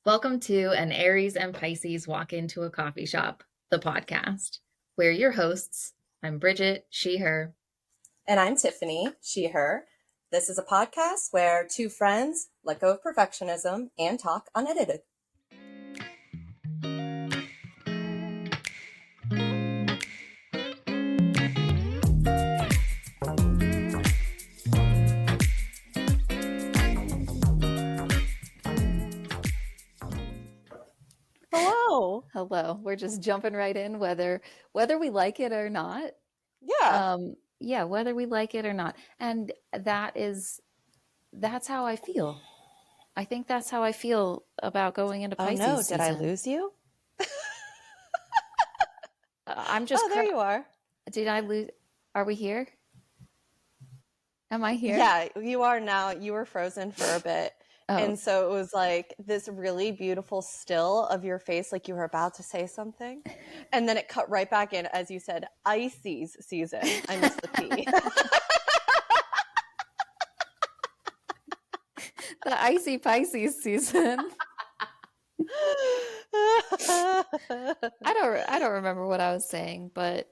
Welcome to An Aries and Pisces Walk Into a Coffee Shop, the podcast. We're your hosts. I'm Bridget, she, her. And I'm Tiffany, she, her. This is a podcast where two friends let go of perfectionism and talk unedited. Hello. Hello. We're just jumping right in, whether we like it or not. Yeah. Whether we like it or not. And that's how I feel. I think that's how I feel about going into Oh Pisces no, season. did I lose you? I'm just there you are. Did I lose? Are we here? Am I here? Yeah, you are now. You were frozen for a bit. Oh. And so it was like this really beautiful still of your face, like you were about to say something. And then it cut right back in as you said, Ices season. I missed the P. The icy Pisces season. I don't remember what I was saying, but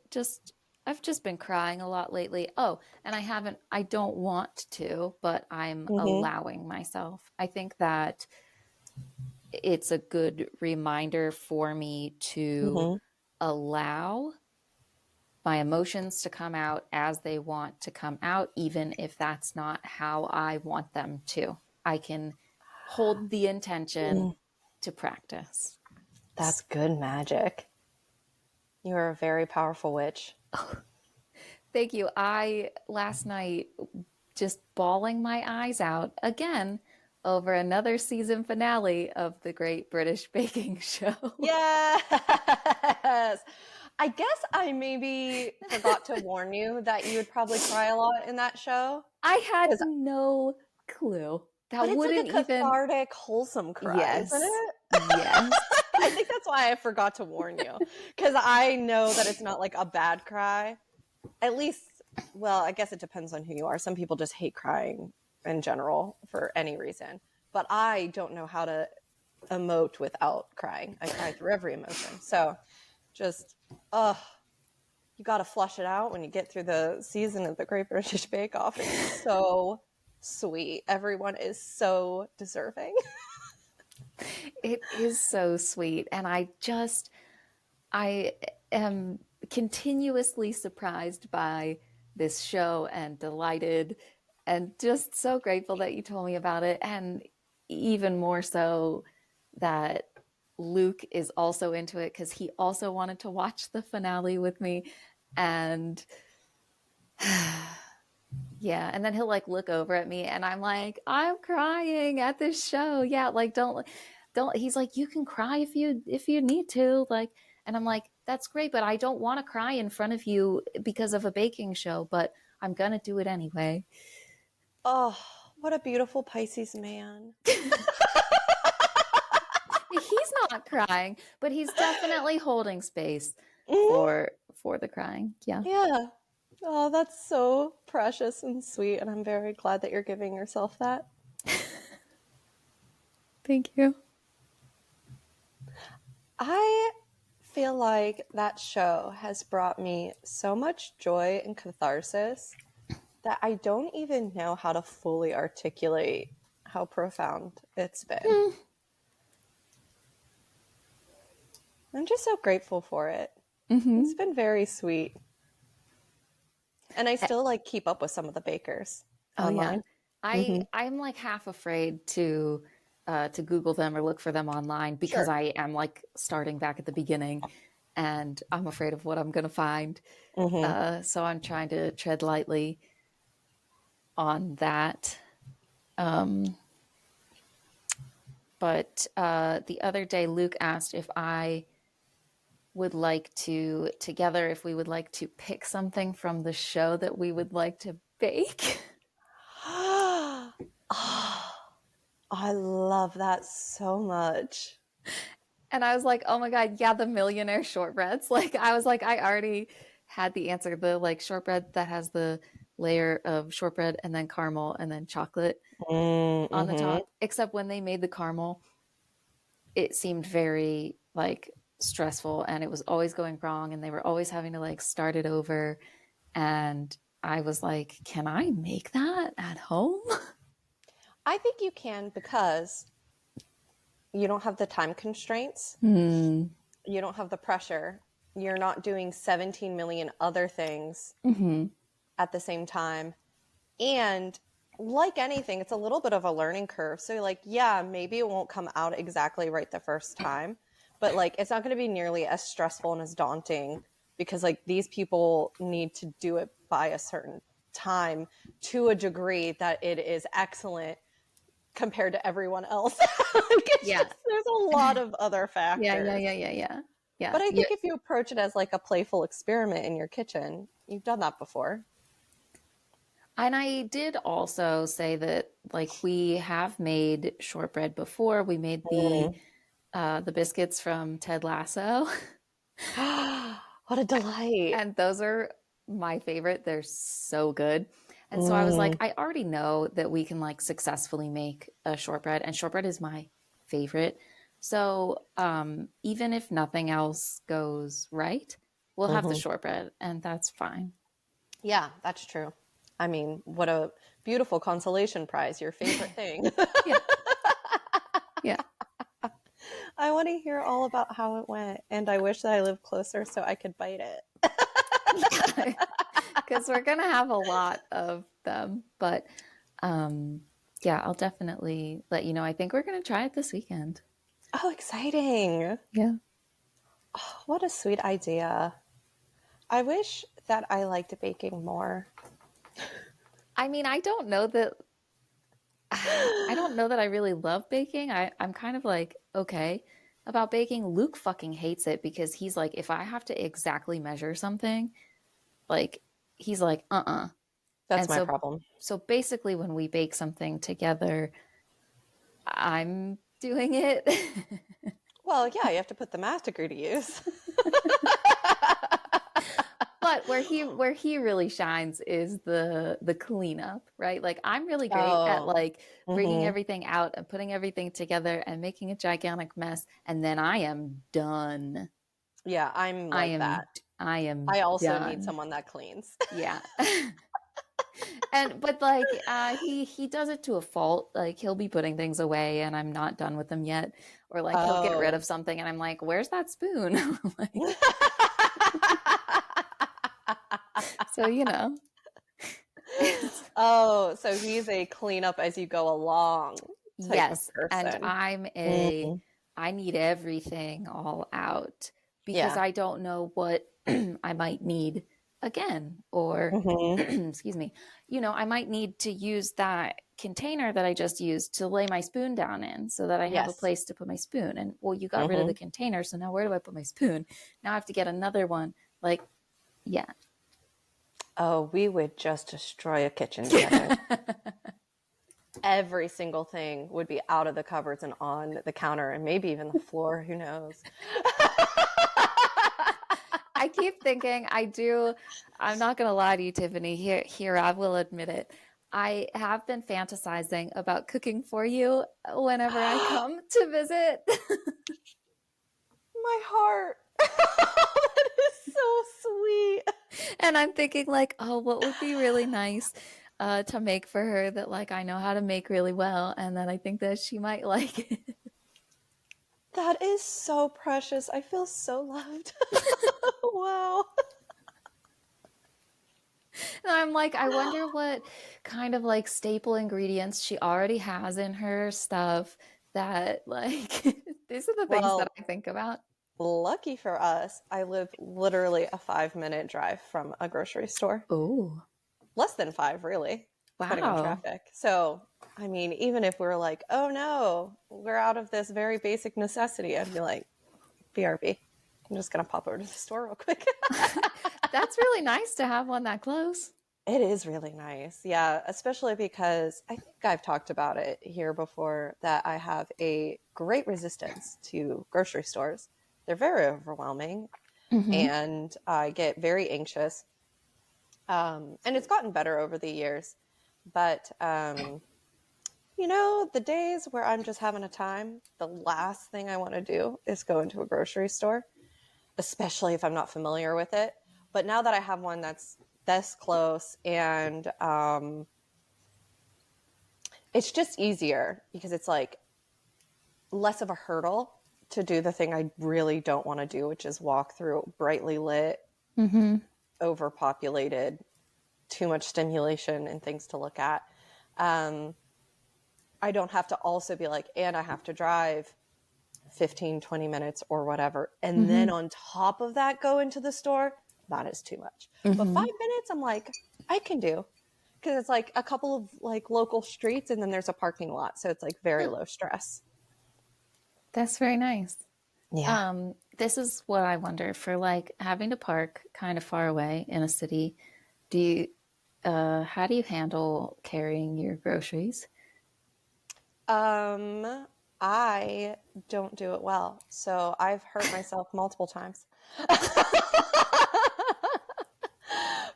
I've just been crying a lot lately. Oh, and I don't want to, but I'm allowing myself. I think that it's a good reminder for me to allow my emotions to come out as they want to come out, even if that's not how I want them to. I can hold the intention to practice. That's good magic. You are a very powerful witch. Thank you. Last night, just bawling my eyes out again over another season finale of the Great British Baking Show. Yes. I guess I maybe forgot to warn you that you would probably cry a lot in that show. I had no clue. But it's like a cathartic, wholesome cry, yes. Isn't it? Yes. I think that's why I forgot to warn you. Because I know that it's not like a bad cry. At least, well, I guess it depends on who you are. Some people just hate crying in general for any reason. But I don't know how to emote without crying. I cry through every emotion. So just, you got to flush it out when you get through the season of the Great British Bake Off. It's so sweet. Everyone is so deserving. It is so sweet. And I am continuously surprised by this show and delighted and just so grateful that you told me about it. And even more so that Luke is also into it because he also wanted to watch the finale with me. And yeah, and then he'll like look over at me and I'm like, I'm crying at this show. Yeah, like don't he's like, you can cry if you need to, like, and I'm like, that's great, but I don't want to cry in front of you because of a baking show, but I'm gonna do it anyway. Oh, what a beautiful Pisces man. He's not crying, but he's definitely holding space for the crying. Yeah. Yeah. Oh, that's so precious and sweet, and I'm very glad that you're giving yourself that. Thank you. I feel like that show has brought me so much joy and catharsis that I don't even know how to fully articulate how profound it's been. I'm just so grateful for it. It's been very sweet. And I still like keep up with some of the bakers online. Yeah. I'm like half afraid to Google them or look for them online because I am like starting back at the beginning and I'm afraid of what I'm going to find. So I'm trying to tread lightly on that. But the other day, Luke asked if I would like to, together, if we would like to pick something from the show that we would like to bake. Oh, I love that so much. And I was like, oh my God, yeah, the millionaire shortbreads. Like, I was like, I already had the answer. The like shortbread that has the layer of shortbread and then caramel and then chocolate on the top. Except when they made the caramel, it seemed very like stressful, and it was always going wrong, and they were always having to like start it over. And I was like, can I make that at home? I think you can because you don't have the time constraints. Hmm. You don't have the pressure. You're not doing 17 million other things Mm-hmm. at the same time. And like anything, it's a little bit of a learning curve. So, like, yeah, maybe it won't come out exactly right the first time, but like, it's not going to be nearly as stressful and as daunting because, like, these people need to do it by a certain time to a degree that it is excellent compared to everyone else. Like, it's Yeah. just, there's a lot of other Yeah, yeah, factors. yeah, yeah, yeah. Yeah. But I Yeah. think if you approach it as like a playful experiment in your kitchen, you've done that before. And I did also say that like we have made shortbread before. We made Mm. the biscuits from Ted Lasso. What a delight. And those are my favorite. They're so good. And so I was like, Mm. I already know that we can like successfully make a shortbread, and shortbread is my favorite. So even if nothing else goes right, we'll have the Hmm. shortbread, and that's fine. Yeah, that's true. I mean, what a beautiful consolation prize, your favorite thing. Yeah, yeah. I want to hear all about how it went, and I wish that I lived closer so I could bite it. Yeah. Because we're gonna have a lot of them. But um, yeah, I'll definitely let you know. I think we're gonna try it this weekend. Oh, exciting. Yeah. Oh, what a sweet idea. I wish that I liked baking more. I mean, I don't know that I don't know that I really love baking. I'm kind of like, okay about baking. Luke fucking hates it because he's like, if I have to exactly measure something, like he's like, uh-uh. That's And my so problem. so basically when we bake something together, I'm doing it. Well, yeah, you have to put the math degree to use. But where he really shines is the cleanup, right? Like I'm really great at Oh, like bringing hmm, everything out and putting everything together and making a gigantic mess, and then I am done. yeah, I'm I like am that. I am I also need done. someone that cleans. Yeah. And but like he does it to a fault. Like he'll be putting things away and I'm not done with them yet. Or like he'll get rid Oh. of something and I'm like, "Where's that spoon?" Like so it's Oh, so he's a clean up as you go along type of yes, and person. Mm, I need everything all out because yeah. I don't know what I might need again, or Hmm. excuse me, I might need to use that container that I just used to lay my spoon down in so that I have a Yes. place to put my spoon. And well, you got rid of the Hmm. container, so now where do I put my spoon? Now I have to get another one. Like, yeah. Oh, we would just destroy a kitchen together. Every single thing would be out of the cupboards and on the counter and maybe even the floor. Who knows? I keep thinking I'm not gonna lie to you, Tiffany. Here I will admit it. I have been fantasizing about cooking for you whenever I come to visit. My heart. That is so sweet. And I'm thinking like, oh, what would be really nice to make for her that like I know how to make really well, and that I think that she might like it. That is so precious. I feel so loved. Wow. And I'm like, I wonder what kind of like staple ingredients she already has in her stuff that like these are the things that Well, I think about. lucky for us, I live literally a 5-minute drive from a grocery store. Oh, Less than five, really, depending on wow. traffic. So, I mean, even if we're like, oh no, we're out of this very basic necessity, I'd be like, BRB. I'm just going to pop over to the store real quick. That's really nice to have one that close. It is really nice. Yeah, especially because I think I've talked about it here before that I have a great resistance to grocery stores. They're very overwhelming Hmm. and I get very anxious. And it's gotten better over the years. But You know, the days where I'm just having a time, the last thing I want to do is go into a grocery store, especially if I'm not familiar with it. But now that I have one that's this close, and it's just easier because it's like less of a hurdle to do the thing I really don't want to do, which is walk through brightly lit, Mm-hmm. overpopulated, too much stimulation and things to look at. Um, I don't have to also be like, and I have to drive 15, 20 minutes or whatever. And Mm-hmm. then on top of that, go into the store. That is too much. But Mm-hmm. 5 minutes, I'm like, I can do. Because it's like a couple of like local streets and then there's a parking lot. So it's like very Oh, low stress. that's very nice. Yeah. This is what I wonder for like having to park kind of far away in a city. Do you, how do you handle carrying your groceries? Um, I don't do it well. So I've hurt myself multiple times.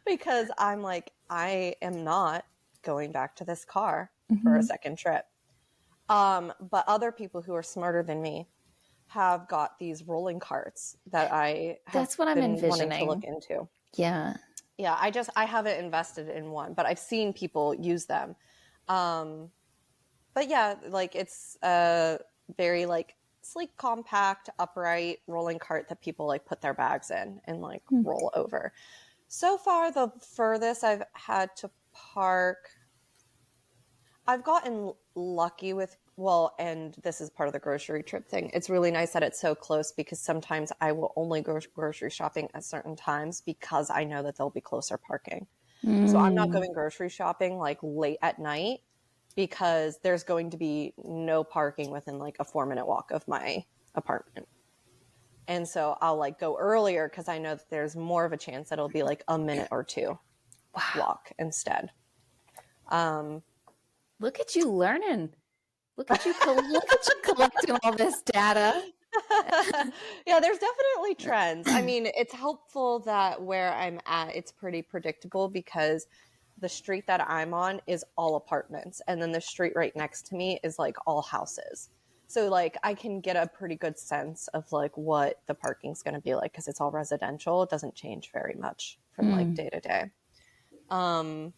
Because I'm like, I am not going back to this car for a Mm-hmm. second trip. But other people who are smarter than me have got these rolling carts that I have That's what I'm been wanting to look envisioning. into. Yeah. Yeah, I haven't invested in one, but I've seen people use them. Um, but yeah, like it's a very like sleek, compact, upright rolling cart that people like put their bags in and like Hmm. roll over. So far, the furthest I've had to park, I've gotten lucky with, well, and this is part of the grocery trip thing. It's really nice that it's so close because sometimes I will only go grocery shopping at certain times because I know that there'll be closer parking. So I'm not Mm. going grocery shopping like late at night because there's going to be no parking within like a 4 minute walk of my apartment. And so I'll like go earlier because I know that there's more of a chance that it'll be like a minute or two Wow. walk instead. Um, Look at you learning. Look at you collecting all this data. yeah, there's definitely trends. I mean, it's helpful that where I'm at, it's pretty predictable because the street that I'm on is all apartments. And then the street right next to me is like all houses. So like I can get a pretty good sense of like what the parking's going to be like because it's all residential. It doesn't change very much from like Mm. day to day. Um,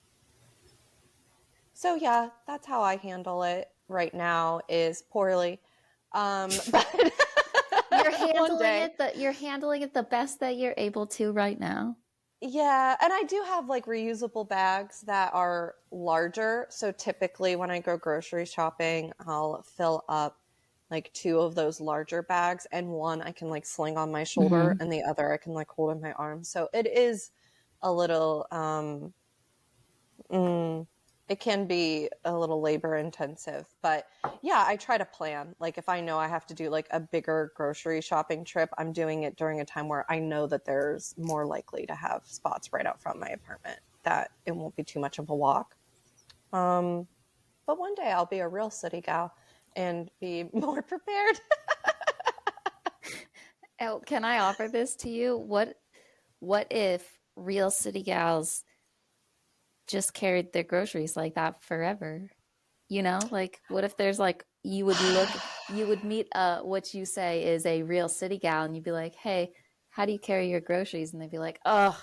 so yeah, that's how I handle it right now is poorly. But one day. You're handling it the best that you're able to right now. Yeah, and I do have like reusable bags that are larger. So typically when I go grocery shopping, I'll fill up like two of those larger bags and one I can like sling on my shoulder Mm-hmm. and the other I can like hold in my arm. So it is a little mm, it can be a little labor intensive, but yeah, I try to plan. Like if I know I have to do like a bigger grocery shopping trip, I'm doing it during a time where I know that there's more likely to have spots right out front my apartment that it won't be too much of a walk. Um, but one day I'll be a real city gal and be more prepared. Oh, can I offer this to you? What if real city gals just carried their groceries like that forever? You know, like what if there's like you would meet what you say is a real city gal and you'd be like, "Hey, how do you carry your groceries?" And they'd be like, "Oh,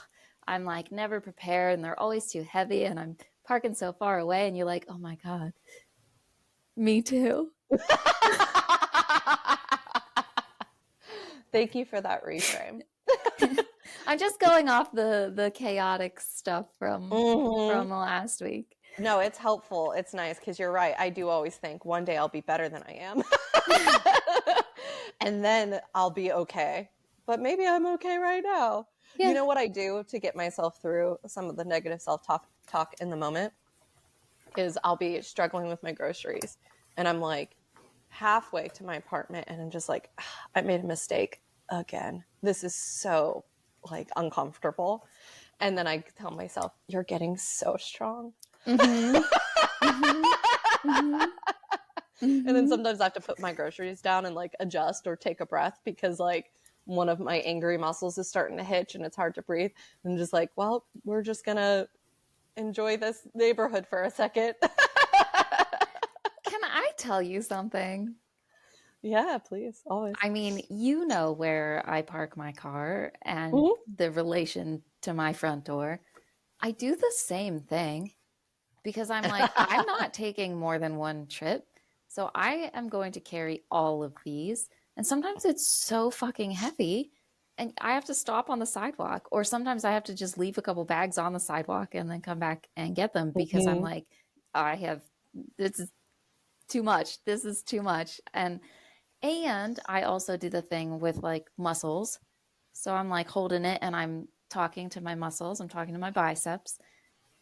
I'm like never prepared and they're always too heavy and I'm parking so far away." And you're like, "Oh my God, me too." Thank you for that reframe. I'm just going off the chaotic stuff Hmm. from last week. No, it's helpful. It's nice because you're right. I do always think one day I'll be better than I am. And then I'll be okay. But maybe I'm okay right now. You Yeah. know what I do to get myself through some of the negative self talk in the moment is I'll be struggling with my groceries and I'm like halfway to my apartment and I'm just like, "Ah, I made a mistake again. This is so like uncomfortable." And then I tell myself, you're getting so strong. Mm-hmm. Mm-hmm. Mm-hmm. And then Mm-hmm. sometimes I have to put my groceries down and like adjust or take a breath because like one of my angry muscles is starting to hitch and it's hard to breathe. And I'm just like, well, we're just gonna enjoy this neighborhood for a second. Can tell you something? Yeah, please. Always. I mean, you know where I park my car and Mhm. the relation to my front door. I do the same thing because I'm like, I'm not taking more than one trip. So I am going to carry all of these. And sometimes it's so fucking heavy and I have to stop on the sidewalk. Or sometimes I have to just leave a couple bags on the sidewalk and then come back and get them because I'm Mhm. like, I have, this is too much. This is too much. And I also do the thing with like muscles. So I'm like holding it and I'm talking to my muscles. I'm talking to my biceps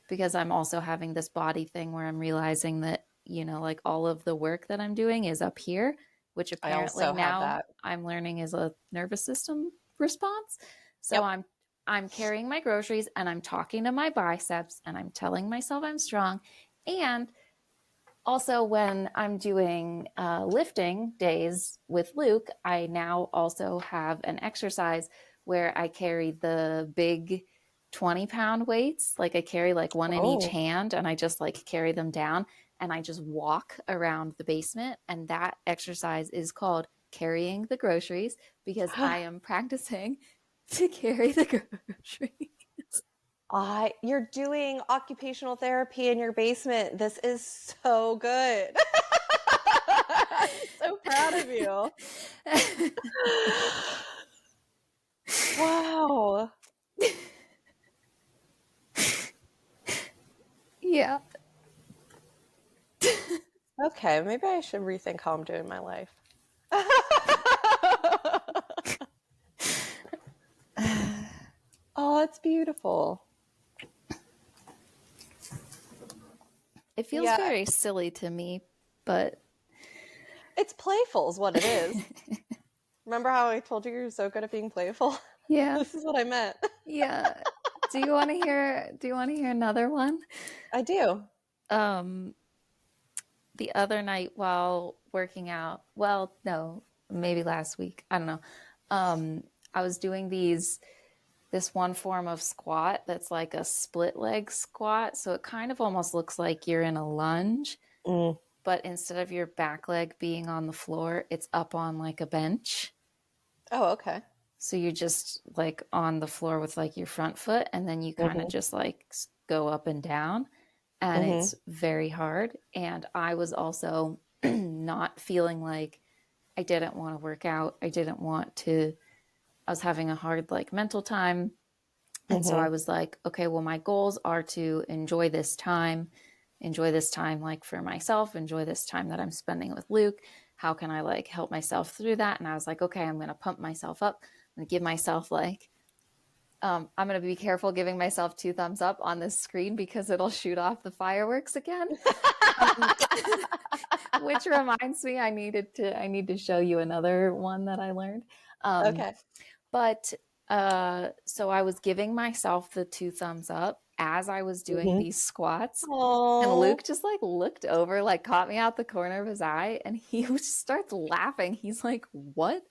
because I'm also having this body thing where I'm realizing that, like all of the work that I'm doing is up here, which I apparently also have now that. I'm learning is a nervous system response. So Yep. I'm carrying my groceries and I'm talking to my biceps and I'm telling myself I'm strong. And also, when I'm doing lifting days with Luke, I now also have an exercise where I carry the big 20-pound weights. Like I carry like one in each Oh. hand and I just like carry them down and I just walk around the basement. And that exercise is called carrying the groceries because I am practicing to carry the groceries. You're doing occupational therapy in your basement. This is so good. I'm so proud of you. Wow. Yeah. Okay, maybe I should rethink how I'm doing my life. Oh, it's beautiful. It feels Yeah, very silly to me, but it's playful is what it is. Remember how I told you you're so good at being playful? yeah. This is what I meant. Yeah. Do you want to hear another one? I do. Um the other night while working out, well, no, maybe last week, I don't know. Um I was doing this one form of squat that's like a split leg squat, so it kind of almost looks like you're in a lunge, Mm. but instead of your back leg being on the floor, it's up on like a bench. Oh, okay. So you're just like on the floor with like your front foot, and then you kind of Mm-hmm. just like go up and down. And Mm-hmm. it's very hard. And I was also not feeling like I didn't want to work out. I was having a hard like mental time. And so Mm-hmm. I was like, okay, well, my goals are to enjoy this time like for myself, enjoy this time that I'm spending with Luke. How can I like help myself through that? And I was like, okay, I'm going to pump myself up. I'm going to give myself like, I'm going to be careful giving myself 2 thumbs up on this screen because it'll shoot off the fireworks again. Um, which reminds me, I need to show you another one that I learned. Um, Okay. but so I was giving myself the 2 thumbs up as I was doing Mm-hmm. these squats. And Oh. Luke just like looked over, like caught me out the corner of his eye, and he just starts laughing. He's like, "What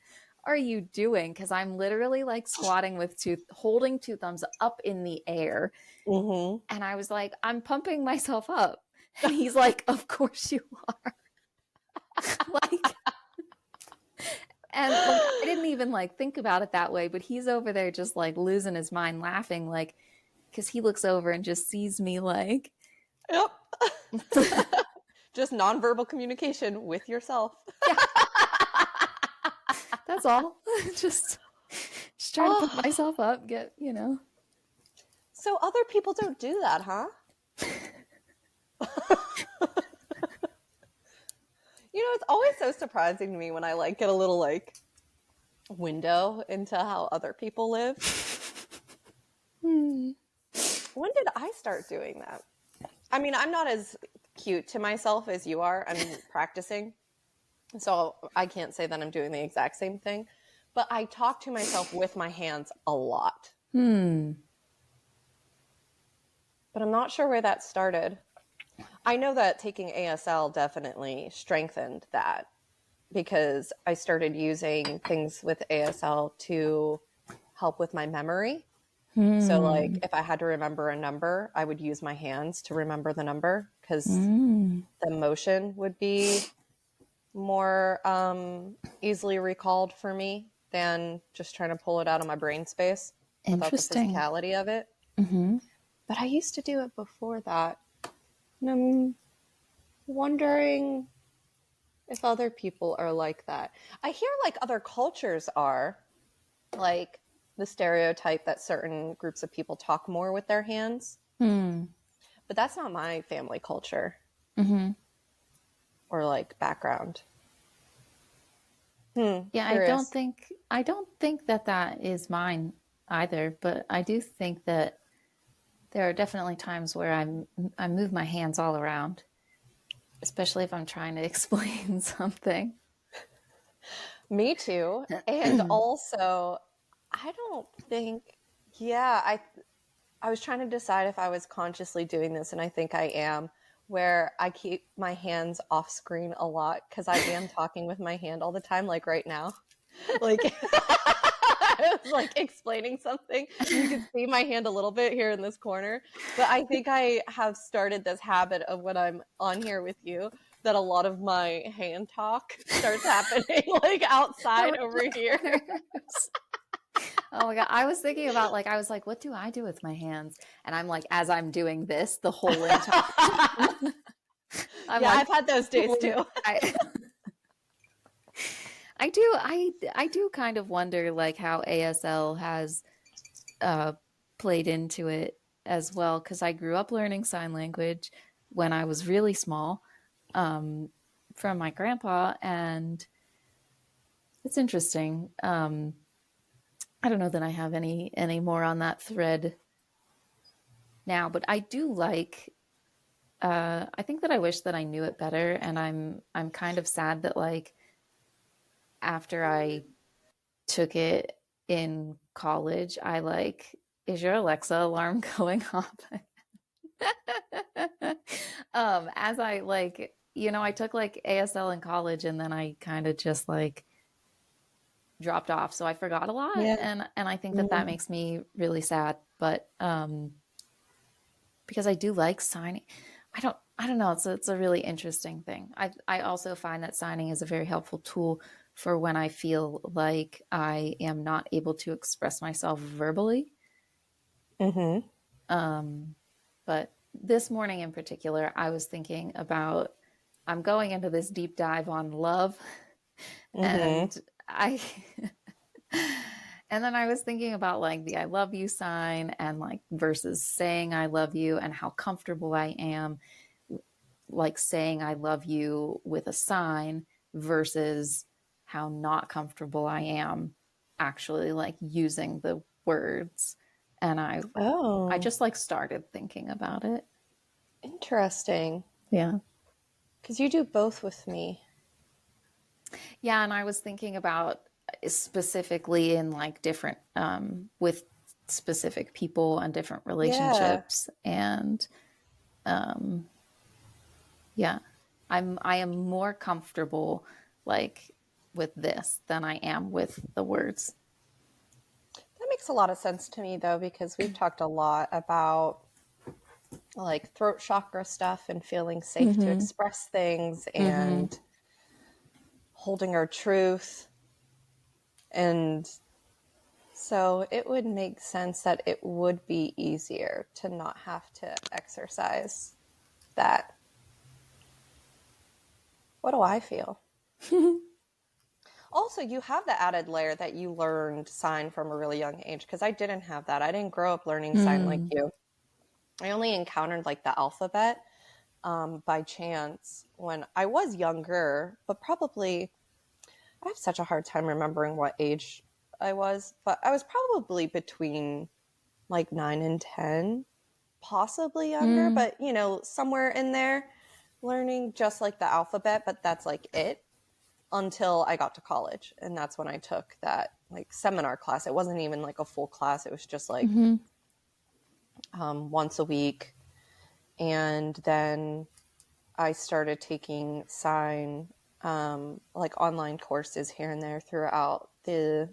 are you doing?" Because I'm literally like squatting with holding 2 thumbs up in the air. Mm-hmm. And I was like, "I'm pumping myself up." And he's like, "Of course you are." Like, and like I didn't even like think about it that way, but he's over there just like losing his mind laughing, like, because he looks over and just sees me like, Yep. Just nonverbal communication with yourself. yeah, that's all. just just trying to put Oh, myself up, get. so other people don't do that, huh? It's always so surprising to me when I like get a little like window into how other people live. Hmm. When did I start doing that? I mean, I'm not as cute to myself as you are. I'm practicing. So I can't say that I'm doing the exact same thing, but I talk to myself with my hands a lot. Hmm. But I'm not sure where that started. I know that taking ASL definitely strengthened that because I started using things with ASL to help with my memory. So, like, Hmm. if I had to remember a number, I would use my hands to remember the number because Hmm. the motion would be more easily recalled for me than just trying to pull it out of my brain space without the Interesting. physicality of it. Mm-hmm. But I used to do it before that. And I'm wondering if other people are like that. I hear like other cultures are, like the stereotype that certain groups of people talk more with their hands, Hmm. but that's not my family culture Mm-hmm. or like background. Yeah, Curious. I don't think that that is mine either, but I do think that there are definitely times where I move my hands all around, especially if I'm trying to explain something. Me too. And also, I don't think, yeah, I was trying to decide if I was consciously doing this, and I think I am, where I keep my hands off screen a lot because I am talking with my hand all the time, like right now. Like I was like explaining something. You can see my hand a little bit here in this corner, but I think I have started this habit of when I'm on here with you that a lot of my hand talk starts happening like outside over here. Oh my God. I was thinking about like, I was like, what do I do with my hands? And I'm like, as I'm doing this the whole entire time, I'm Yeah, like, I've had those days too. I, I do kind of wonder like how ASL has uh, played into it as well because I grew up learning sign language when I was really small um, from my grandpa, and it's interesting. I don't know that I have any more on that thread now, but I do like. I think that I wish that I knew it better, and I'm kind of sad that like after I took it in college, I like, is your Alexa alarm going off? As I like, I took like ASL in college and then I kind of just like dropped off. So I forgot a lot Yeah. and I think that that Mm. makes me really sad, but because I do like signing. I don't know, it's a really interesting thing. I also find that signing is a very helpful tool for when I feel like I am not able to express myself verbally. Mm-hmm. Um, but this morning in particular, I was thinking about I'm going into this deep dive on love, Mm-hmm. and I and then I was thinking about like the I love you sign and like versus saying I love you and how comfortable I am like saying I love you with a sign versus how not comfortable I am actually like using the words. And I Oh, just like started thinking about it. interesting. Yeah. Because you do both with me. Yeah, and I was thinking about specifically in like different with specific people and different Yeah. relationships and um yeah. I am more comfortable like with this than I am with the words. That makes a lot of sense to me, though, because we've talked a lot about like throat chakra stuff and feeling safe to Mhm. express things Mhm. and holding our truth. And so it would make sense that it would be easier to not have to exercise that. What do I feel? Also, you have the added layer that you learned sign from a really young age because I didn't have that. I didn't grow up learning sign like Mm. you. I only encountered like the alphabet by chance when I was younger, but probably I have such a hard time remembering what age I was, but I was probably between like 9 and 10, possibly younger, Mm. but somewhere in there, learning just like the alphabet, but that's like it until I got to college. And that's when I took that like seminar class. It wasn't even like a full class, it was just like Mhm. once a week. And then I started taking sign like online courses here and there throughout the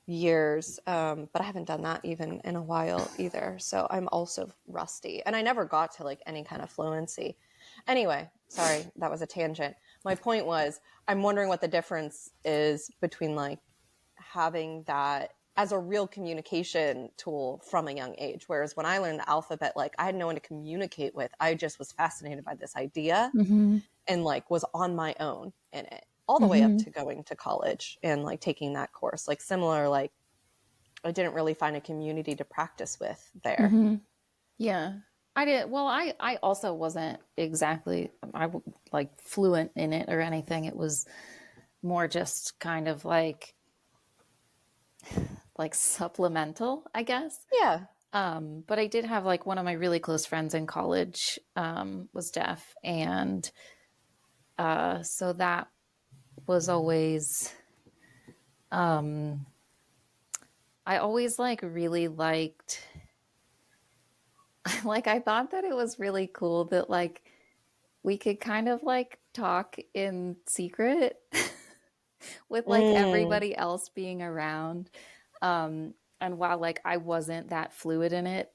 years, but I haven't done that even in a while either. So I'm also rusty, and I never got to like any kind of fluency. Anyway, sorry, that was a tangent. My point was, I'm wondering what the difference is between like having that as a real communication tool from a young age. Whereas when I learned the alphabet, like I had no one to communicate with. I just was fascinated by this idea Mm-hmm. and like was on my own in it all the way up Mm-hmm. to going to college and like taking that course. Like similar, like I didn't really find a community to practice with there. Mm-hmm. Yeah. I did. Well, I also wasn't exactly like fluent in it or anything. It was more just kind of like supplemental, I guess. Yeah. But I did have like one of my really close friends in college was deaf, and so that was always I always like really liked like I thought that it was really cool that like we could kind of like talk in secret with like Mm, everybody else being around. And while like I wasn't that fluid in it,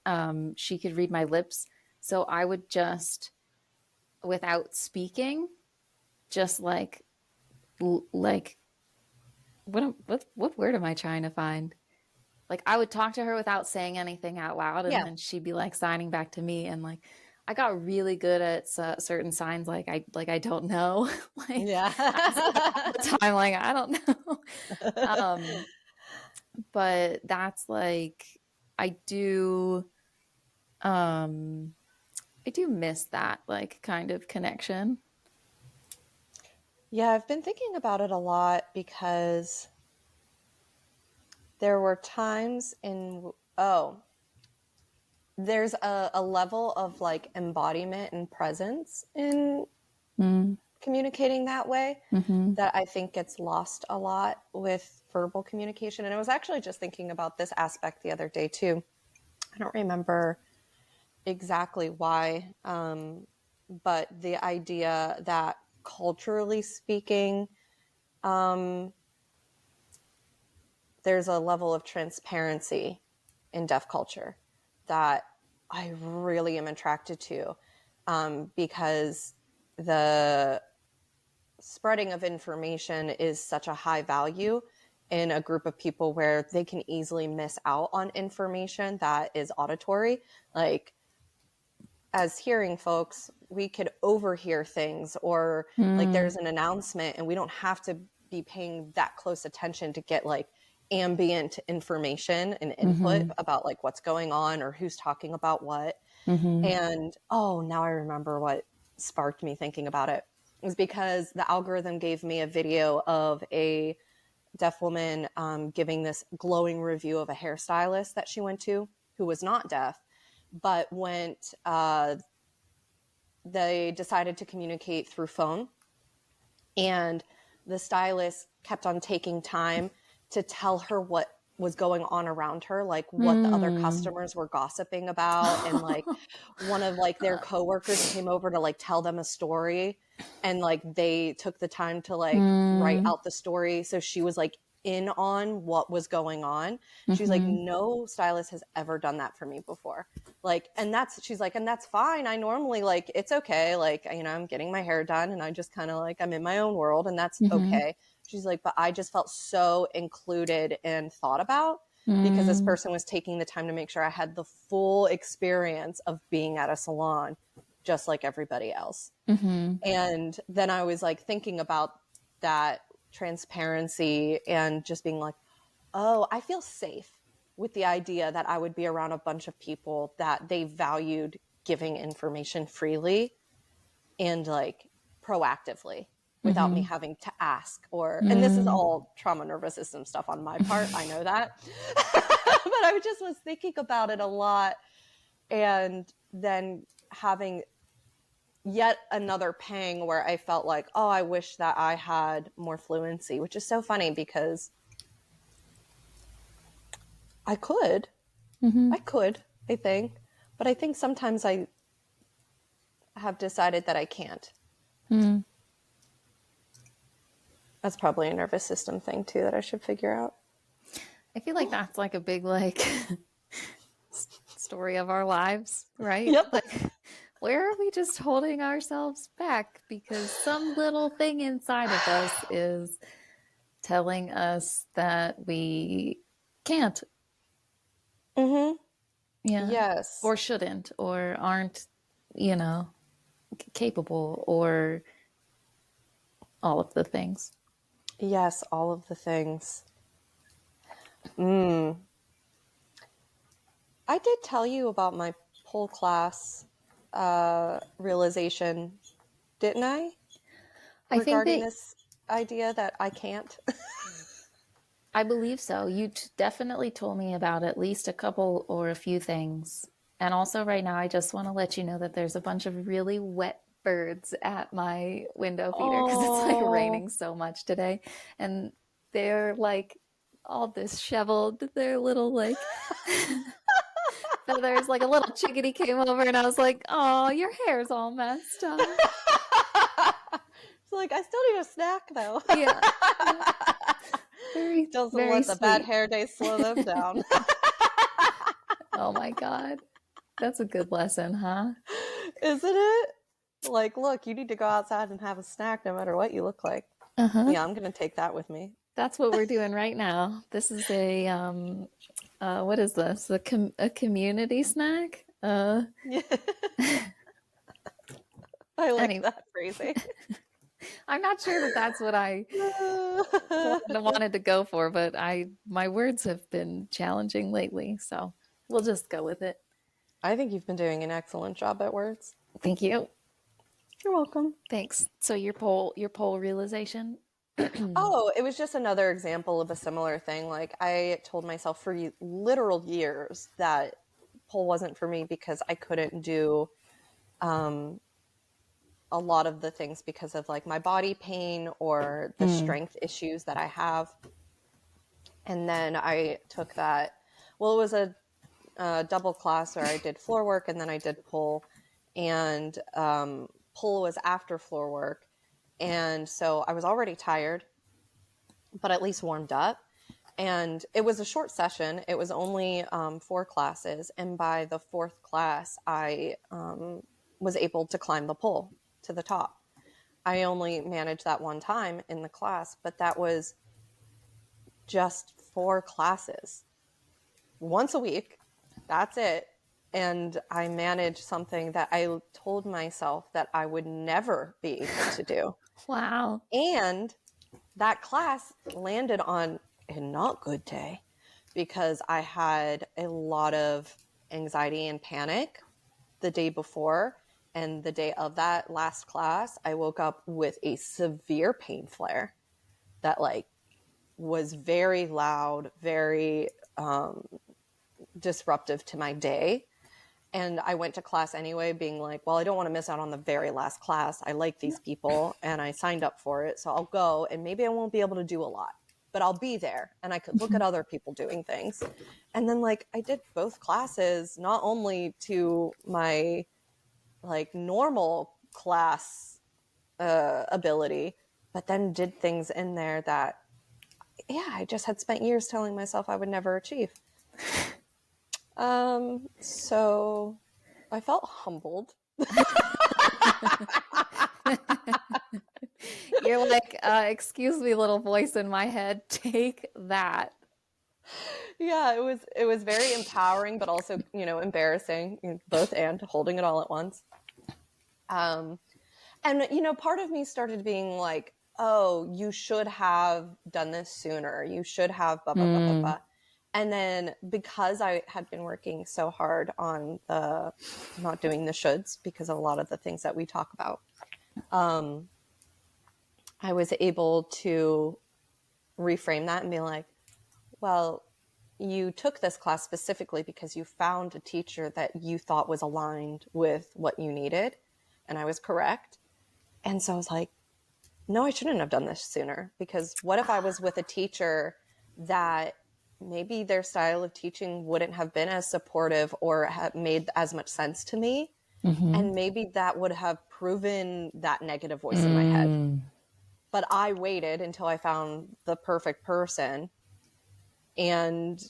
she could read my lips. So I would just, without speaking, just like what word am I trying to find? Like I would talk to her without saying anything out loud, and yeah. then she'd be like signing back to me, and like I got really good at certain signs, like I don't know, like Yeah. I say that all the time, like I don't know. um, but that's like I do, um, I do miss that like kind of connection. Yeah, I've been thinking about it a lot because there were times in, oh, there's a level of like embodiment and presence in Mm, communicating that way mm-hmm. that I think gets lost a lot with verbal communication. And I was actually just thinking about this aspect the other day too. I don't remember exactly why, but the idea that culturally speaking, um, there's a level of transparency in deaf culture that I really am attracted to, because the spreading of information is such a high value in a group of people where they can easily miss out on information that is auditory. Like, as hearing folks, we could overhear things, or like Mm, there's an announcement and we don't have to be paying that close attention to get like ambient information and input mm-hmm. about like what's going on or who's talking about what. Mm-hmm. And oh, now I remember what sparked me thinking about it. It was because the algorithm gave me a video of a deaf woman giving this glowing review of a hairstylist that she went to who was not deaf, but went, they decided to communicate through phone. And the stylist kept on taking time to tell her what was going on around her, like what the other Mm. customers were gossiping about. And like one of like their coworkers came over to like tell them a story, and like they took the time to like write Mm. out the story. So she was like in on what was going on. She's like, Mm-hmm. no stylist has ever done that for me before. Like, and that's, she's like, and that's fine. I normally like, it's okay. Like, you know, I'm getting my hair done and I just kind of like, I'm in my own world and that's Mm-hmm. okay. She's like, but I just felt so included and thought about because this Mm. person was taking the time to make sure I had the full experience of being at a salon, just like everybody else. Mm-hmm. And then I was like thinking about that transparency and just being like, oh, I feel safe with the idea that I would be around a bunch of people that they valued giving information freely and like proactively without me Mm-hmm. having to ask. Or, and this is Mm. all trauma nervous system stuff on my part, I know that. But I just was thinking about it a lot, and then having yet another pang where I felt like, oh, I wish that I had more fluency, which is so funny because I could. Mm-hmm. I could, I think. But I think sometimes I have decided that I can't. Mm. That's probably a nervous system thing too that I should figure out. I feel like that's like a big like story of our lives, right? Yep. Like Where are we just holding ourselves back because some little thing inside of us is telling us that we can't, Mm-hmm. yeah, Yes. or shouldn't, or aren't, you know, capable, or all of the things. Yes, all of the things. Mm. I did tell you about my pole class realization, didn't I? I think Regarding that this idea that I can't. I believe so. You definitely told me about at least a couple or a few things. And also, right now, I just want to let you know that there's a bunch of really wet birds at my window feeder because it's like Oh, raining so much today. And they're like all disheveled. They're little like feathers, like a little chickadee came over, and I was like, oh, your hair's all messed up. it's like I still need a snack though. Yeah. Yeah. Very, Doesn't very let the bad sweet. hair days slow them down. Oh my God. That's a good lesson, huh? Isn't it? Like, look, you need to go outside and have a snack no matter what you look like. Uh-huh. Yeah, I'm going to take that with me. That's what we're doing right now. This is a what is this? A community snack? Yeah. I like Anyway, that phrasing. I'm not sure that that's what I wanted to go for, but I my words have been challenging lately, so we'll just go with it. I think you've been doing an excellent job at words. Thank you. You're welcome. Thanks. So your poll realization. Oh, it was just another example of a similar thing. Like I told myself for literal years that pole wasn't for me because I couldn't do um, a lot of the things because of like my body pain or the Mm. strength issues that I have. And then I took that. Well, it was a double class where I did floor work and then I did pole, and pole was after floor work, and so I was already tired, but at least warmed up. And it was a short session. It was only 4 classes, and by the fourth class, I was able to climb the pole to the top. I only managed that one time in the class, but that was just 4 classes once a week. That's it. And I managed something that I told myself that I would never be able to do. Wow. And that class landed on a not good day because I had a lot of anxiety and panic the day before. And the day of that last class, I woke up with a severe pain flare that like was very loud, very disruptive to my day. And I went to class anyway, being like, well, I don't want to miss out on the very last class. I like these people and I signed up for it. So I'll go, and maybe I won't be able to do a lot, but I'll be there and I could look at other people doing things. And then like I did both classes, not only to my like normal class ability, but then did things in there that, yeah, I just had spent years telling myself I would never achieve. So I felt humbled. You're like, excuse me, little voice in my head, take that. Yeah, it was very empowering, but also, embarrassing, both, and holding it all at once. Um, and part of me started being like, oh, you should have done this sooner. You should have blah blah blah blah Mm. blah. And then because I had been working so hard on the not doing the shoulds because of a lot of the things that we talk about, I was able to reframe that and be like, well, you took this class specifically because you found a teacher that you thought was aligned with what you needed. And I was correct. And so I was like, no, I shouldn't have done this sooner, because what if I was with a teacher that maybe their style of teaching wouldn't have been as supportive or have made as much sense to me? Mm-hmm. And maybe that would have proven that negative voice in my head. Mm. But I waited until I found the perfect person. And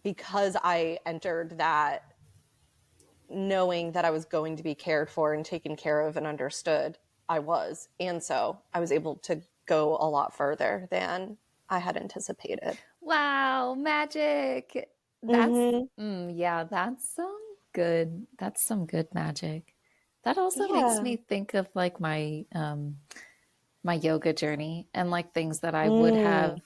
because I entered that knowing that I was going to be cared for and taken care of and understood, I was. And so I was able to go a lot further than I had anticipated. Wow, magic. That's Mm-hmm. yeah, that's some good magic. That also makes Yeah. me think of like my yoga journey and like things that I would Mm.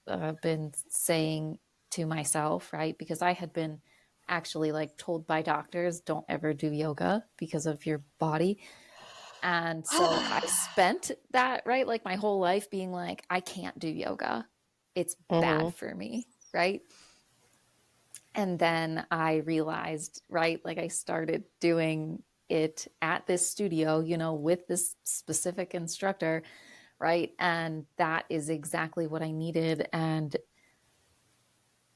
have been saying to myself, right? Because I had been actually like told by doctors, don't ever do yoga because of your body. And so I spent that, right? Like my whole life being like, I can't do yoga. It's bad Mm-hmm. for me, right? And then I realized, right? Like I started doing it at this studio, with this specific instructor, right? And that is exactly what I needed. And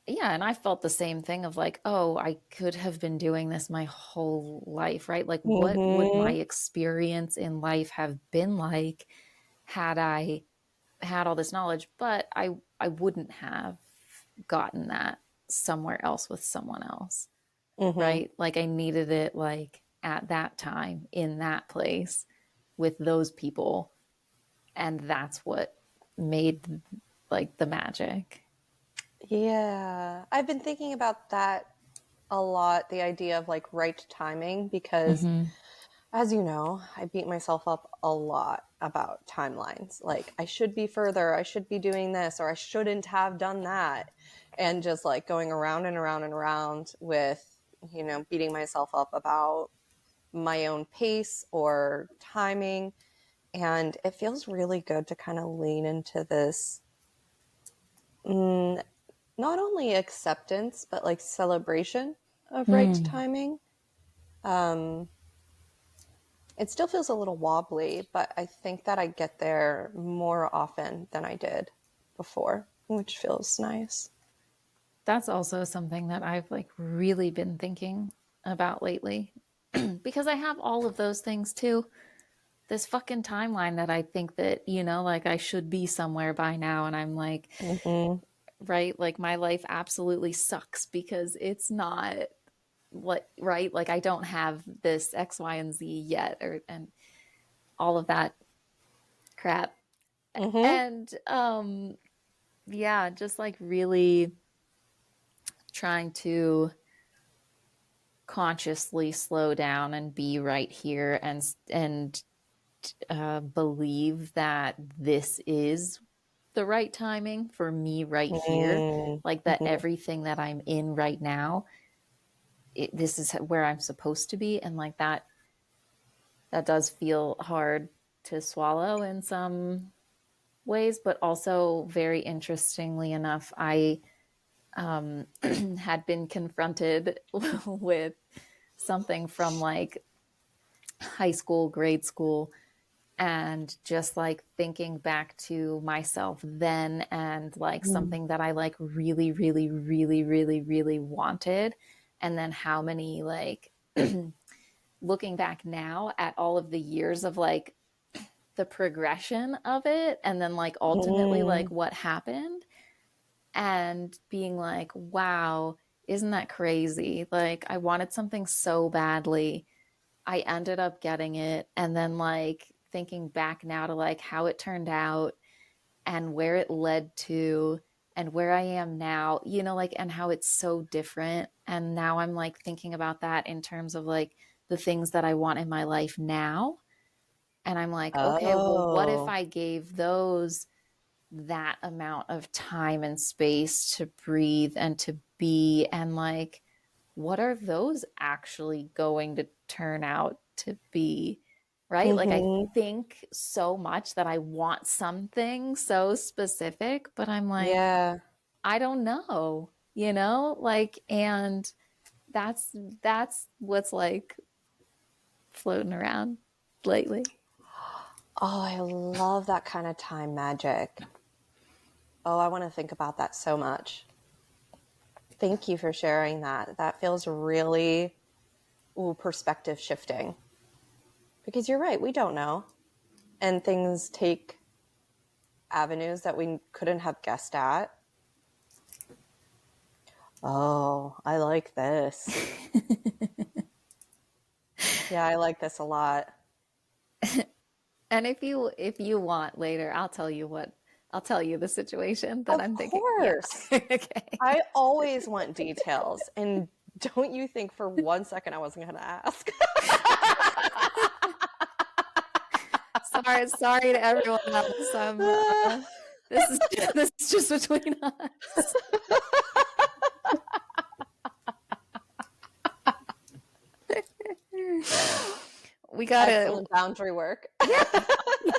yeah, and I felt the same thing of like, oh, I could have been doing this my whole life, right? Like, what would my Mm-hmm. experience in life have been like had I had all this knowledge? But I wouldn't have gotten that somewhere else with someone else, Mm-hmm. right? Like, I needed it like at that time in that place with those people, and that's what made like the magic. Yeah. I've been thinking about that a lot, the idea of like right timing, because Mm-hmm. as you know, I beat myself up a lot about timelines. Like, I should be further, I should be doing this, or I shouldn't have done that. And just like going around and around and around with, beating myself up about my own pace or timing. And it feels really good to kind of lean into this, mm, not only acceptance, but like celebration of right Mm. timing. Um, It still feels a little wobbly, but I think that I get there more often than I did before, which feels nice. That's also something that I've like really been thinking about lately because I have all of those things too. This fucking timeline that I think that, like I should be somewhere by now. And I'm like, Mm-hmm. right, like my life absolutely sucks because it's not what, right? Like I don't have this X, Y, and Z yet, and all of that crap. Mm-hmm. And yeah, just like really trying to consciously slow down and be right here and believe that this is the right timing for me right here, like that Mm-hmm. everything that I'm in right now, this is where I'm supposed to be, and like that does feel hard to swallow in some ways, but also very interestingly enough, I had been confronted with something from like high school, grade school, and just like thinking back to myself then and like Mm-hmm. something that I like really, really, really, really, really wanted. And then how many like looking back now at all of the years of like the progression of it and then like ultimately like what happened and being like, wow, isn't that crazy? Like I wanted something so badly, I ended up getting it. And then, like, thinking back now to like how it turned out and where it led to and where I am now, like, and how it's so different. And now I'm like thinking about that in terms of like the things that I want in my life now. And I'm like, okay, well, what if Oh. I gave those that amount of time and space to breathe and to be? And like, what are those actually going to turn out to be? Right? Like, I Mm-hmm. think so much that I want something so specific, but I'm like, Yeah. I don't know, like, and that's that's what's like floating around lately. Oh, I love that kind of time magic. Oh, I want to think about that so much. Thank you for sharing that. That feels really, perspective shifting. Because you're right, we don't know. And things take avenues that we couldn't have guessed at. Oh, I like this. Yeah, I like this a lot. And if you want later, I'll tell you the situation that Of I'm thinking. Yeah. course. Okay. I always want details. And don't you think for 1 second I wasn't going to ask? Sorry to everyone else. This is this is just between us. We gotta, Excellent boundary work. yeah, yeah,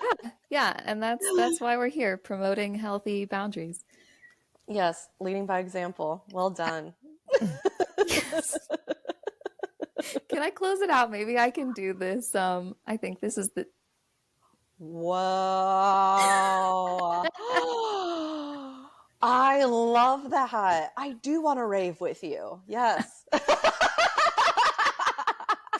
yeah, and that's why we're here, promoting healthy boundaries. Yes, leading by example. Well done. Yes. Can I close it out? Maybe I can do this. I think this is the Whoa. I love that. I do want to rave with you. Yes.